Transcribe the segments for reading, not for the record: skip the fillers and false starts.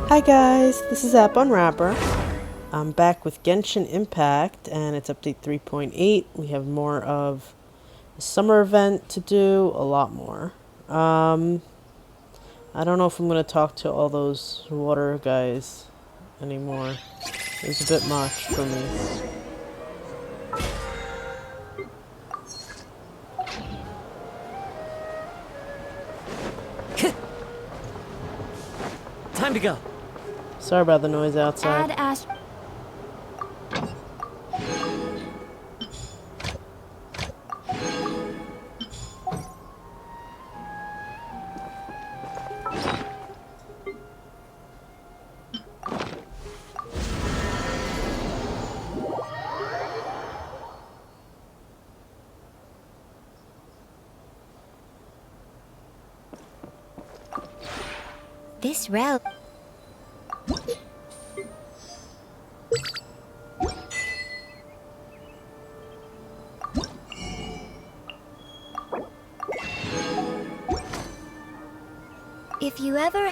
Hi guys, this is App Unwrapper. I'm back with Genshin Impact and it's update 3.8. We have more of a summer event to do, a lot more. I don't know if I'm going to talk to all those water guys anymore. It was a bit much for me. Time to go. Sorry about the noise outside. Add Ash. This route. If you ever...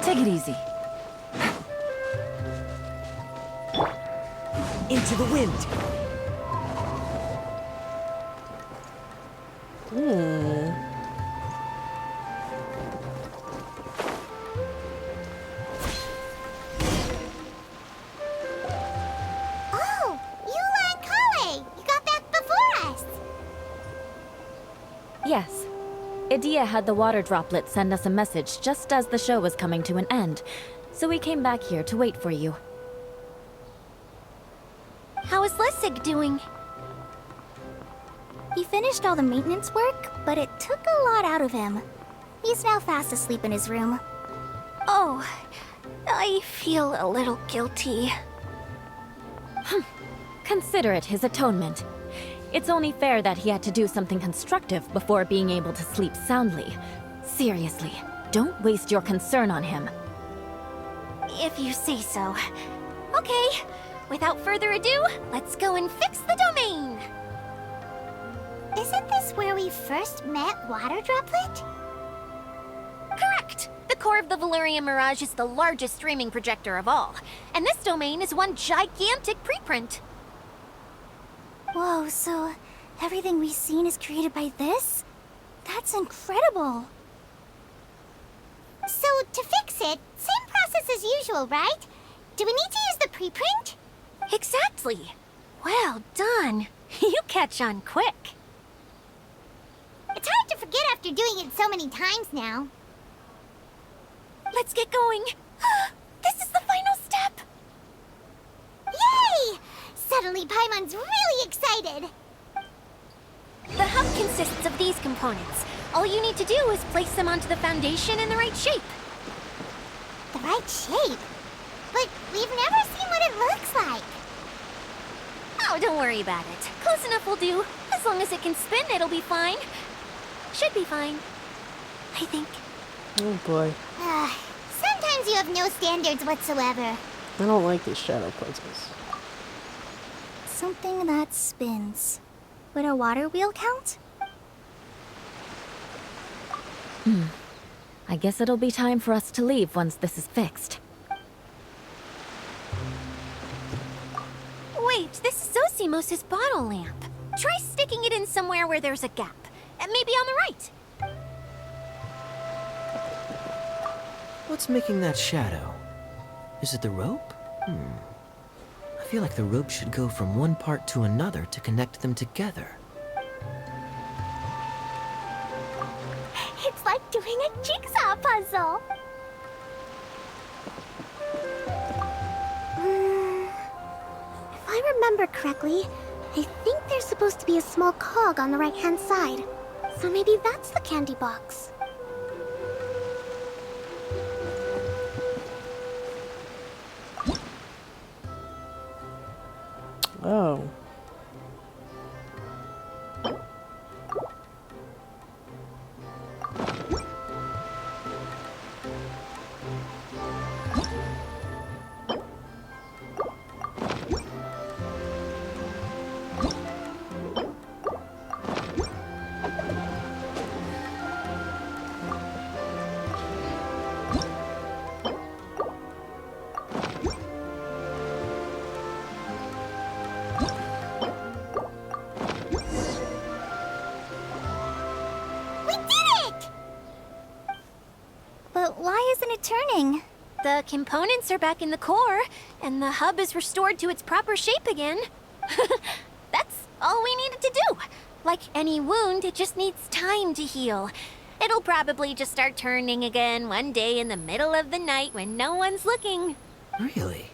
Take it easy. Into the wind. Oh, you and Kale! You got back before us! Yes. Idia had the water droplet send us a message just as the show was coming to an end, so we came back here to wait for you. How is Lessig doing? He finished all the maintenance work, but it took a lot out of him. He's now fast asleep in his room. Oh, I feel a little guilty. Consider it his atonement. It's only fair that he had to do something constructive before being able to sleep soundly. Seriously, don't waste your concern on him. If you say so. Okay, without further ado, let's go and fix the domain! Isn't this where we first met Water Droplet? Correct! The core of the Valerian Mirage is the largest streaming projector of all, and this domain is one gigantic preprint. Whoa, so everything we've seen is created by this? That's incredible! So, to fix it, same process as usual, right? Do we need to use the preprint? Exactly! Well done! You catch on quick. It's hard to forget after doing it so many times now. Let's get going! This is the final step! Yay! Suddenly Paimon's really excited! The hub consists of these components. All you need to do is place them onto the foundation in the right shape. shape. But we've never seen what it looks like. Oh, don't worry about it. Close enough will do. As long as it can spin, it'll be fine. Should be fine. I think. Oh boy. Sometimes you have no standards whatsoever. I don't like these shadow puzzles. Something that spins. Would a water wheel count? I guess it'll be time for us to leave once this is fixed. Wait, this is Zosimos' bottle lamp. Try sticking it in somewhere where there's a gap. Maybe on the right. What's making that shadow? Is it the rope? I feel like the rope should go from one part to another to connect them together. It's like doing a jigsaw puzzle. If I remember correctly, I think there's supposed to be a small cog on the right-hand side. So maybe that's the candy box. Oh. But why isn't it turning? The components are back in the core, and the hub is restored to its proper shape again. That's all we needed to do. Like any wound, it just needs time to heal. It'll probably just start turning again one day in the middle of the night when no one's looking. Really?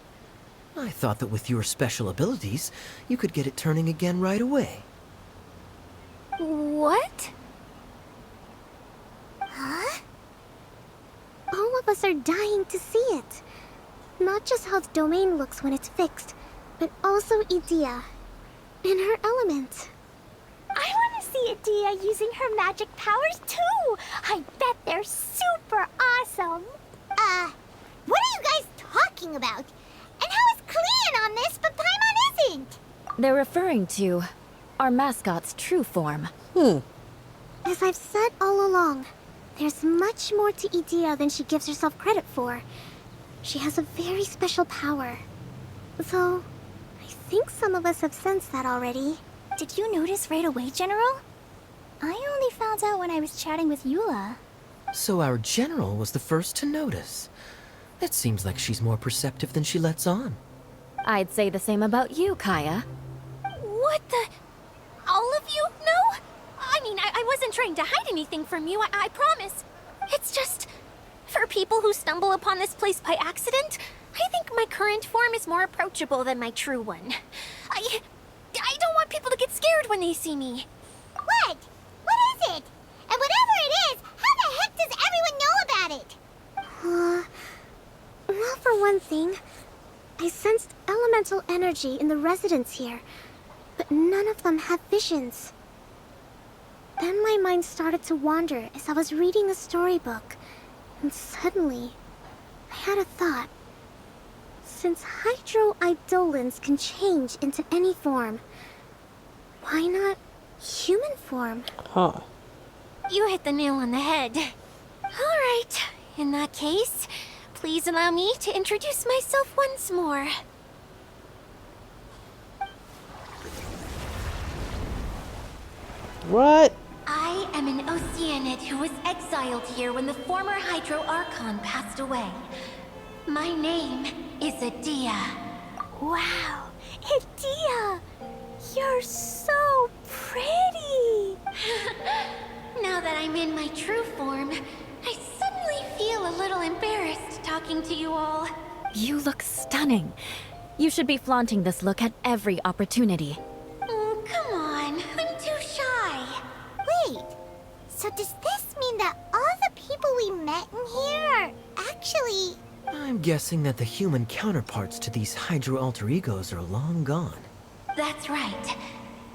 I thought that with your special abilities, you could get it turning again right away. What? Huh? All of us are dying to see it. Not just how the domain looks when it's fixed, but also Idea. In her element. I want to see Idea using her magic powers too! I bet they're super awesome! What are you guys talking about? And how is Clean on this, but Paimon isn't? They're referring to our mascot's true form. As I've said all along, there's much more to Idea than she gives herself credit for. She has a very special power. Though, I think some of us have sensed that already. Did you notice right away, General? I only found out when I was chatting with Eula. So our general was the first to notice. It seems like she's more perceptive than she lets on. I'd say the same about you, Kaya. What the... All of you? No? I mean, I wasn't trying to hide anything from you, I promise. It's just... For people who stumble upon this place by accident, I think my current form is more approachable than my true one. I don't want people to get scared when they see me. What? What is it? And whatever it is, how the heck does everyone know about it? Well, for one thing, I sensed elemental energy in the residents here, but none of them have visions. Then my mind started to wander as I was reading a storybook, and suddenly, I had a thought. Since hydroidolins can change into any form, why not human form? Huh. You hit the nail on the head. All right, in that case, please allow me to introduce myself once more. What? I am an Oceanid who was exiled here when the former Hydro Archon passed away. My name is Adia. Wow, Adia! You're so pretty! Now that I'm in my true form, I suddenly feel a little embarrassed talking to you all. You look stunning. You should be flaunting this look at every opportunity. Come on, I'm too shy. Wait, so does this mean that all the people we met in here are actually... I'm guessing that the human counterparts to these Hydro alter egos are long gone. That's right.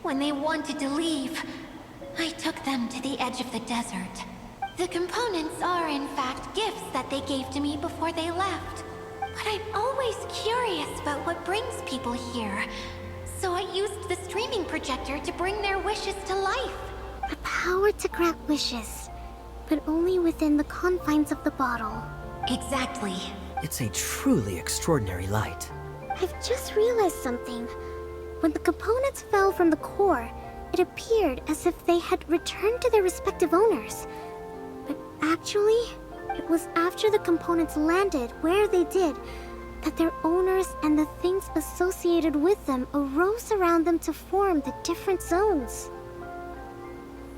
When they wanted to leave, I took them to the edge of the desert. The components are, in fact, gifts that they gave to me before they left. But I'm always curious about what brings people here. So I used the streaming projector to bring their wishes to life. The power to grant wishes, but only within the confines of the bottle. Exactly. It's a truly extraordinary light. I've just realized something. When the components fell from the core, it appeared as if they had returned to their respective owners. But actually, it was after the components landed where they did that their owners and the things associated with them arose around them to form the different zones.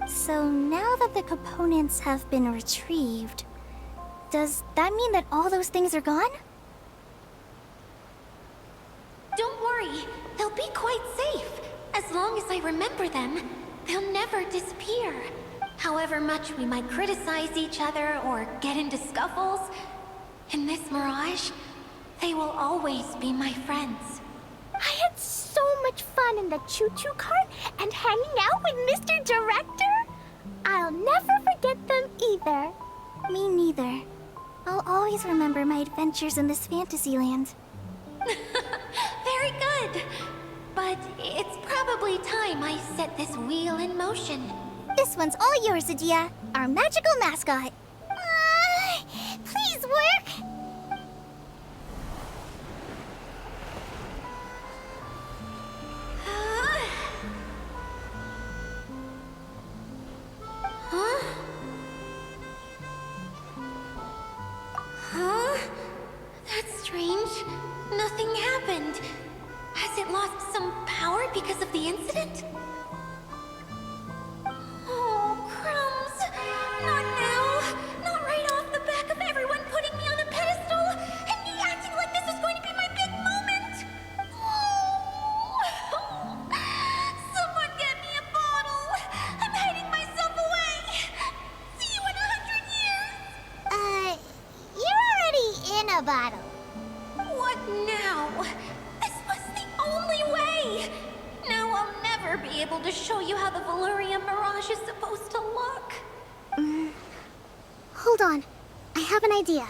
So now that the components have been retrieved, does that mean that all those things are gone? Don't worry, they'll be quite safe. As long as I remember them, they'll never disappear. However much we might criticize each other or get into scuffles, in this mirage, they will always be my friends. I had so much fun in the choo-choo cart and hanging out with Mr. Director. I'll never forget them either. Me neither. I'll always remember my adventures in this fantasy land. Very good. But it's probably time I set this wheel in motion. This one's all yours, Adia, our magical mascot. Please work. Huh? Huh? That's strange. Nothing happened. Has it lost some power because of the incident? Oh, crumbs. Not now. Not right off the back of everyone putting me on a pedestal and me acting like this is going to be my big moment. Oh. Someone get me a bottle. I'm hiding myself away. See you in 100 years. You're already in a bottle. What now? This was the only way! Now I'll never be able to show you how the Valurian Mirage is supposed to look. Hold on. I have an idea.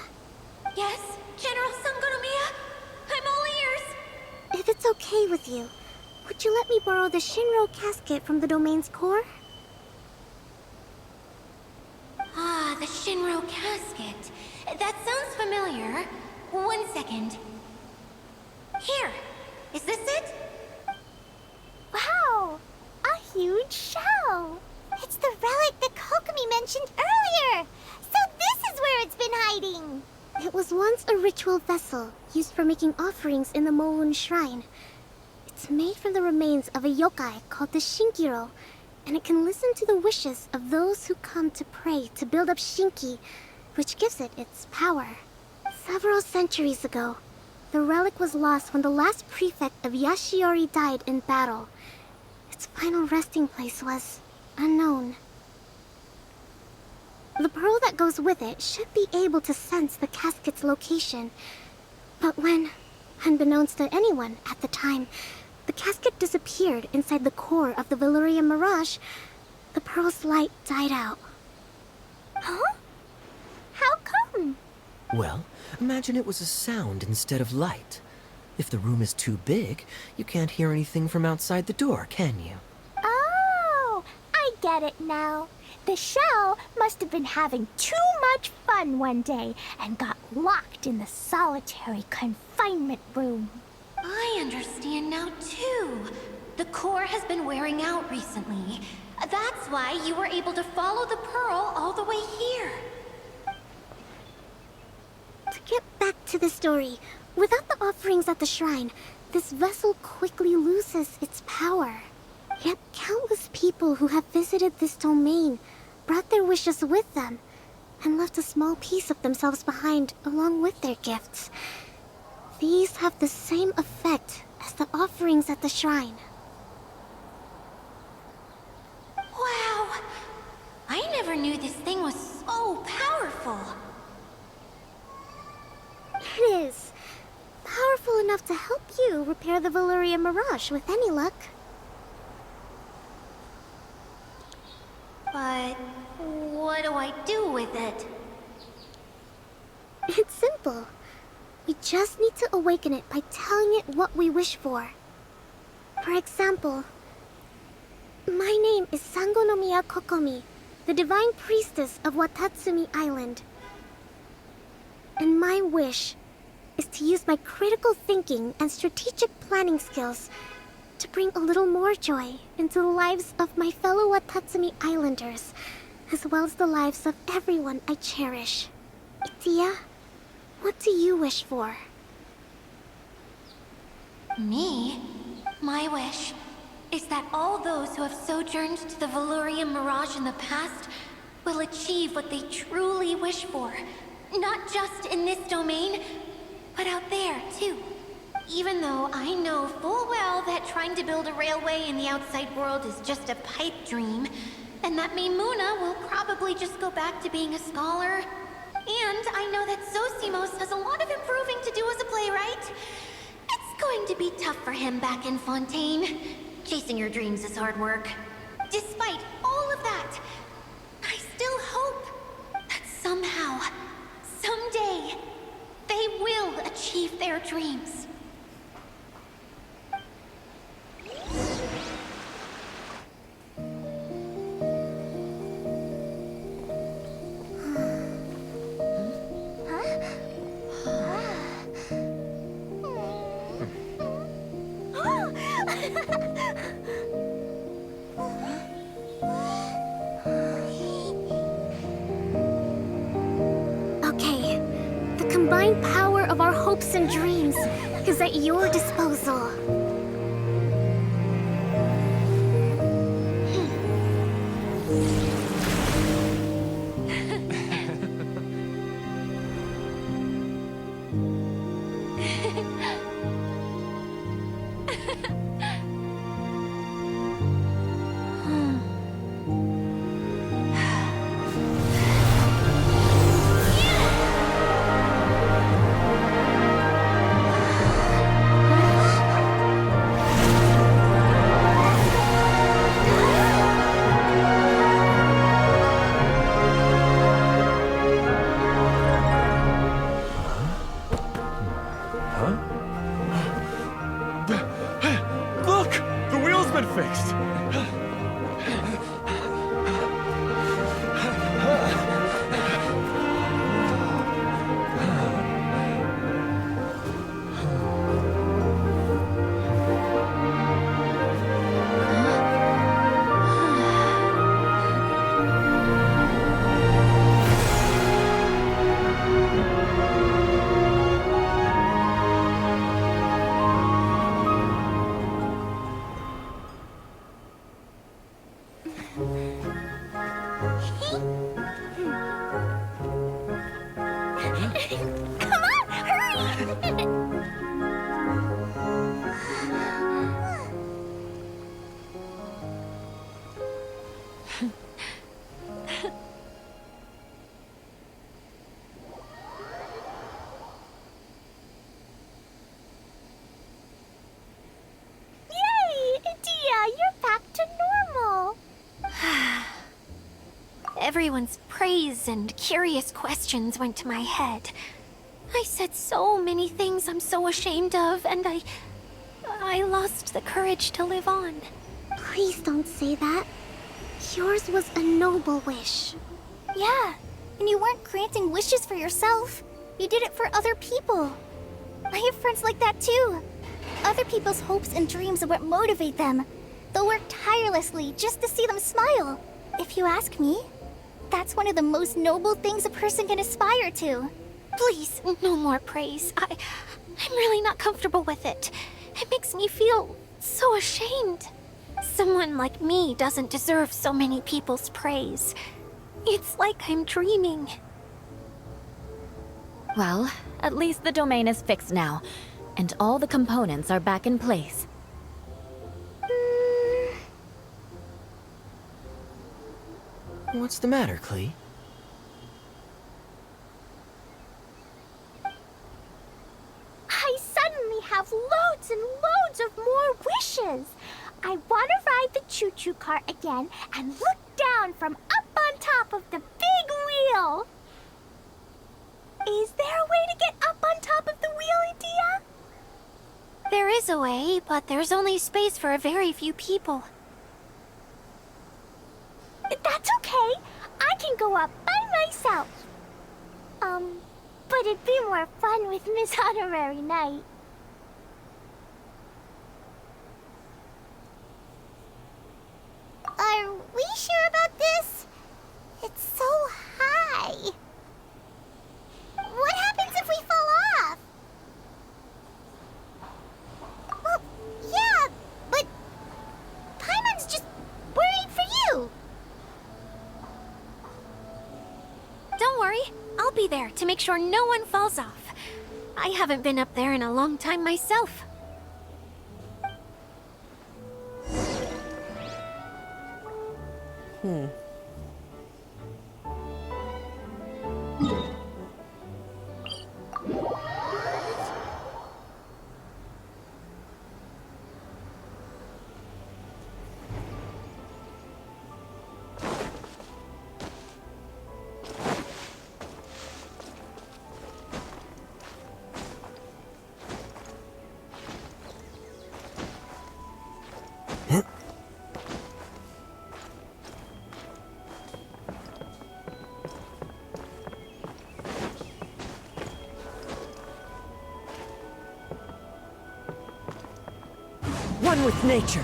Yes, General Sangonomiya? I'm all ears! If it's okay with you, would you let me borrow the Shinro casket from the domain's core? Ah, the Shinro casket. That sounds familiar. 1 second. Here. Is this it? Wow! A huge shell! It's the relic that Kokomi mentioned earlier! So this is where it's been hiding! It was once a ritual vessel used for making offerings in the Moun Shrine. It's made from the remains of a yokai called the Shinkiro, and it can listen to the wishes of those who come to pray to build up Shinki, which gives it its power. Several centuries ago, the relic was lost when the last prefect of Yashiori died in battle. Its final resting place was unknown. The pearl that goes with it should be able to sense the casket's location. But when, unbeknownst to anyone at the time, the casket disappeared inside the core of the Valurian Mirage, the pearl's light died out. Huh? How come? Well, imagine it was a sound instead of light. If the room is too big, you can't hear anything from outside the door, can you? Oh, I get it now. The shell must have been having too much fun one day and got locked in the solitary confinement room. I understand now, too. The core has been wearing out recently. That's why you were able to follow the pearl all the way here. To get back to the story, without the offerings at the shrine, this vessel quickly loses its power. Yet countless people who have visited this domain brought their wishes with them and left a small piece of themselves behind along with their gifts. These have the same effect as the offerings at the shrine. Wow! I never knew this thing was so powerful. It is. Powerful enough to help you repair the Valyria Mirage with any luck. But what do I do with it? It's simple. We just need to awaken it by telling it what we wish for. For example, my name is Sangonomiya Kokomi, the Divine Priestess of Watatsumi Island. And my wish is to use my critical thinking and strategic planning skills to bring a little more joy into the lives of my fellow Watatsumi Islanders, as well as the lives of everyone I cherish. Itia, what do you wish for? Me? My wish is that all those who have sojourned to the Valyria Mirage in the past will achieve what they truly wish for. Not just in this domain, but out there, too. Even though I know full well that trying to build a railway in the outside world is just a pipe dream, and that Maimuna will probably just go back to being a scholar. And I know that Zosimos has a lot of improving to do as a playwright. It's going to be tough for him back in Fontaine. Chasing your dreams is hard work. Despite all of that, I still hope that somehow, someday, they will achieve their dreams. Okay, the combined power of our hopes and dreams is at your disposal. Look! The wheel's been fixed! Come on, hurry! Yay! Dia, you're back to normal! Everyone's praise and curious questions went to my head. I said so many things I'm so ashamed of, and I lost the courage to live on. Please don't say that. Yours was a noble wish. Yeah, and you weren't granting wishes for yourself. You did it for other people. I have friends like that too. Other people's hopes and dreams are what motivate them. They'll work tirelessly just to see them smile. If you ask me, that's one of the most noble things a person can aspire to. Please, no more praise. I'm really not comfortable with it. It makes me feel so ashamed. Someone like me doesn't deserve so many people's praise. It's like I'm dreaming. Well, at least the domain is fixed now, and all the components are back in place. What's the matter, Klee? have loads and loads of more wishes. I want to ride the choo-choo cart again and look down from up on top of the big wheel. Is there a way to get up on top of the wheel, Edea? There is a way, but there's only space for a very few people. That's okay. I can go up by myself. But it'd be more fun with Miss Honorary Knight. Are we sure about this? It's so high. What happens if we fall off? Well, yeah, but Paimon's just worried for you. Don't worry, I'll be there to make sure no one falls off. I haven't been up there in a long time myself. One with nature.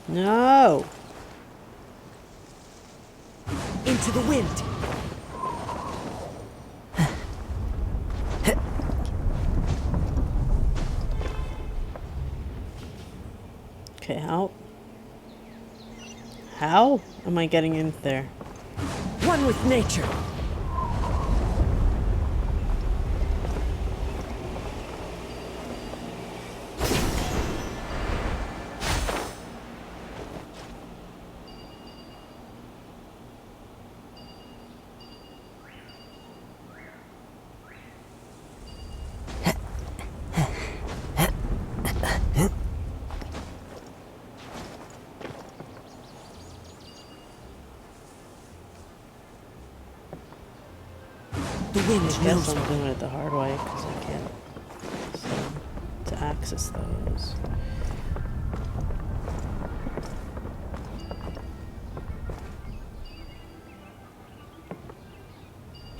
No. Into the wind. Okay, how am I getting in there? One with nature. The wind I guess knows I'm doing it the hard way because I can't seem to access those.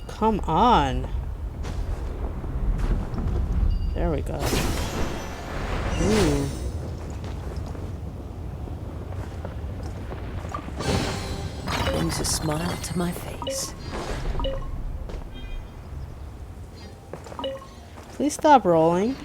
Come on. There we go. Ooh. brings a smile to my face. Please stop rolling.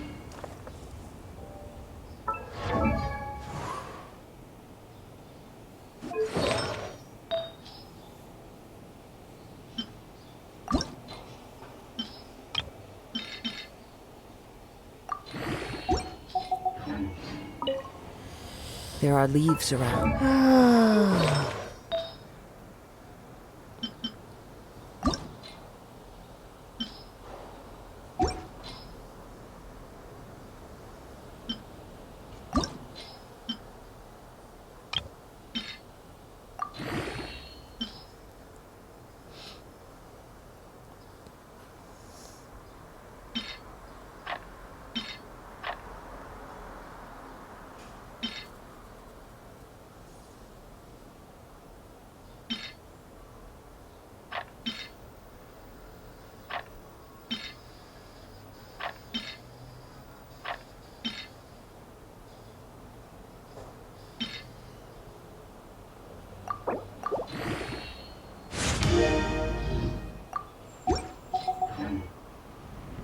There are leaves around.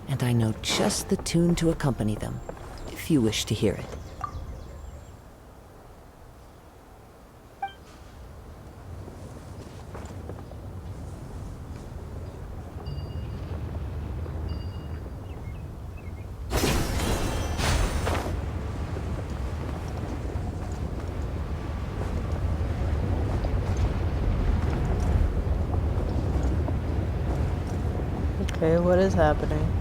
And I know just the tune to accompany them, if you wish to hear it. Okay, what is happening?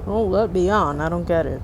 Oh, let me on. I don't get it.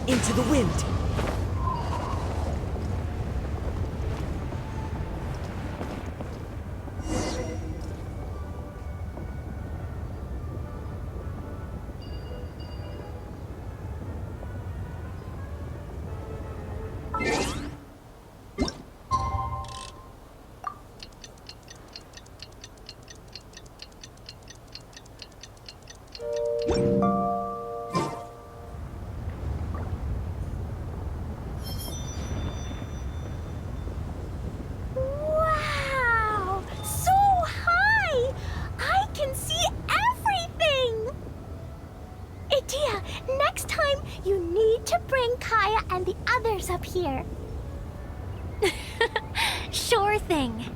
Into the wind! Wow! So high! I can see everything! Idia, next time you need to bring Kaya and the others up here. Sure thing.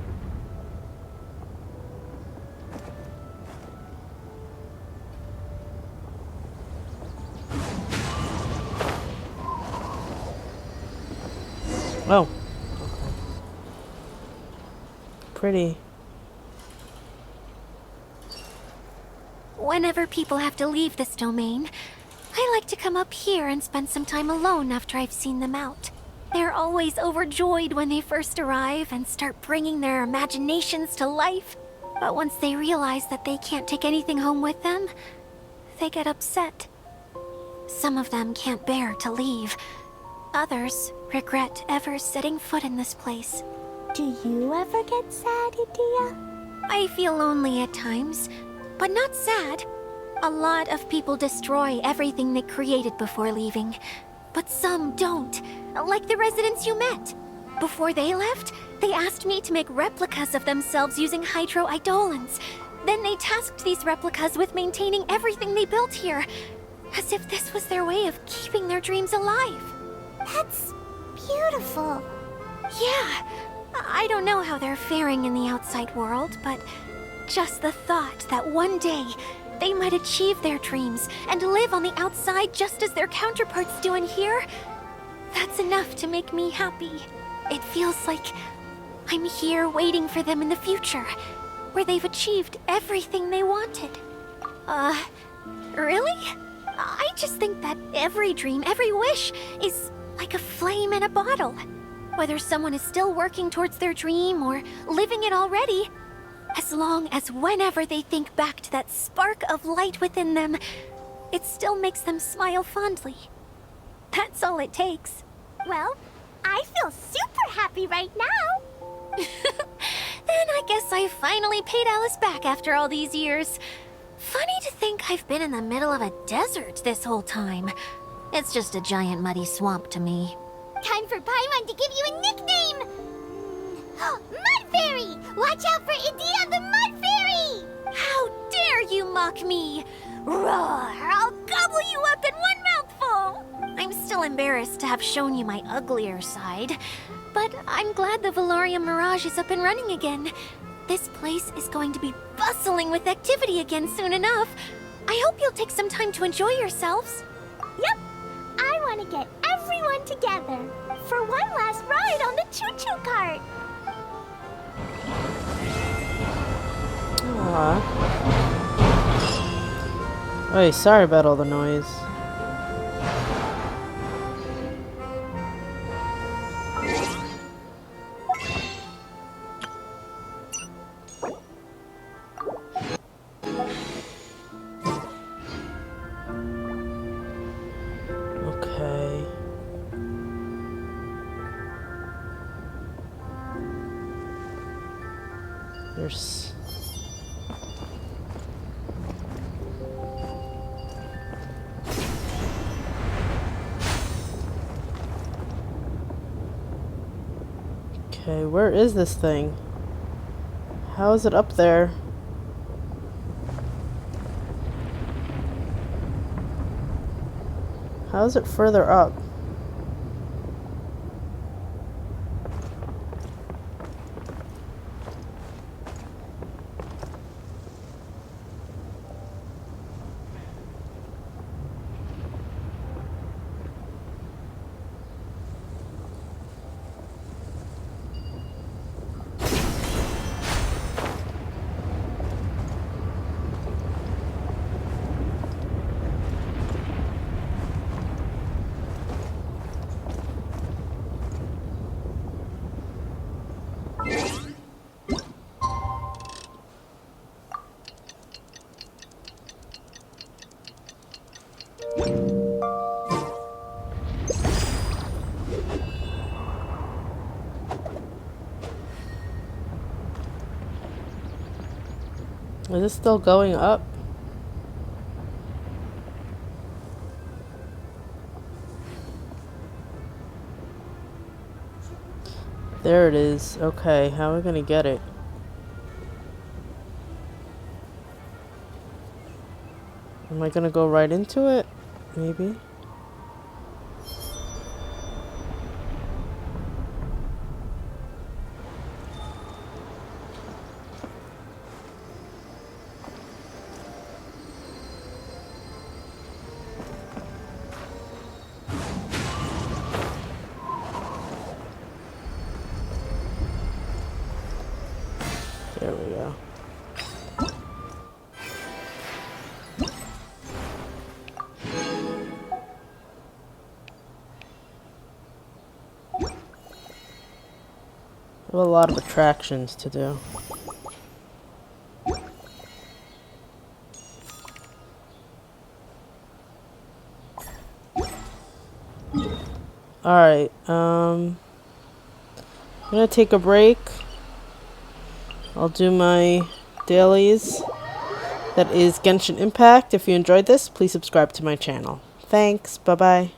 Oh. Pretty. Whenever people have to leave this domain, I like to come up here and spend some time alone after I've seen them out. They're always overjoyed when they first arrive and start bringing their imaginations to life. But once they realize that they can't take anything home with them, they get upset. Some of them can't bear to leave. Others regret ever setting foot in this place. Do you ever get sad, Idia? I feel lonely at times, but not sad. A lot of people destroy everything they created before leaving, but some don't, like the residents you met. Before they left, they asked me to make replicas of themselves using hydro-eidolons. Then they tasked these replicas with maintaining everything they built here, as if this was their way of keeping their dreams alive. That's beautiful. Yeah, I don't know how they're faring in the outside world, but just the thought that one day they might achieve their dreams and live on the outside just as their counterparts do in here, that's enough to make me happy. It feels like I'm here waiting for them in the future, where they've achieved everything they wanted. Really? I just think that every dream, every wish is like a flame in a bottle. Whether someone is still working towards their dream or living it already, as long as whenever they think back to that spark of light within them, it still makes them smile fondly. That's all it takes. Well, I feel super happy right now. Then I guess I finally paid Alice back after all these years. Funny to think I've been in the middle of a desert this whole time. It's just a giant muddy swamp to me. Time for Paimon to give you a nickname! Mud Fairy! Watch out for Idia the Mud Fairy! How dare you mock me! Roar! I'll gobble you up in one mouthful! I'm still embarrassed to have shown you my uglier side, but I'm glad the Valorium Mirage is up and running again. This place is going to be bustling with activity again soon enough. I hope you'll take some time to enjoy yourselves. Yep, I want to get everyone together for one last ride on the choo-choo cart. Aww. Hey, sorry about all the noise. Okay, where is this thing? How is it up there? How is it further up? Is it still going up? There it is. Okay, how are we gonna get it? Am I gonna go right into it? Maybe. There we go. We have a lot of attractions to do. Alright, I'm gonna take a break. I'll do my dailies. That is Genshin Impact. If you enjoyed this, please subscribe to my channel. Thanks, bye-bye.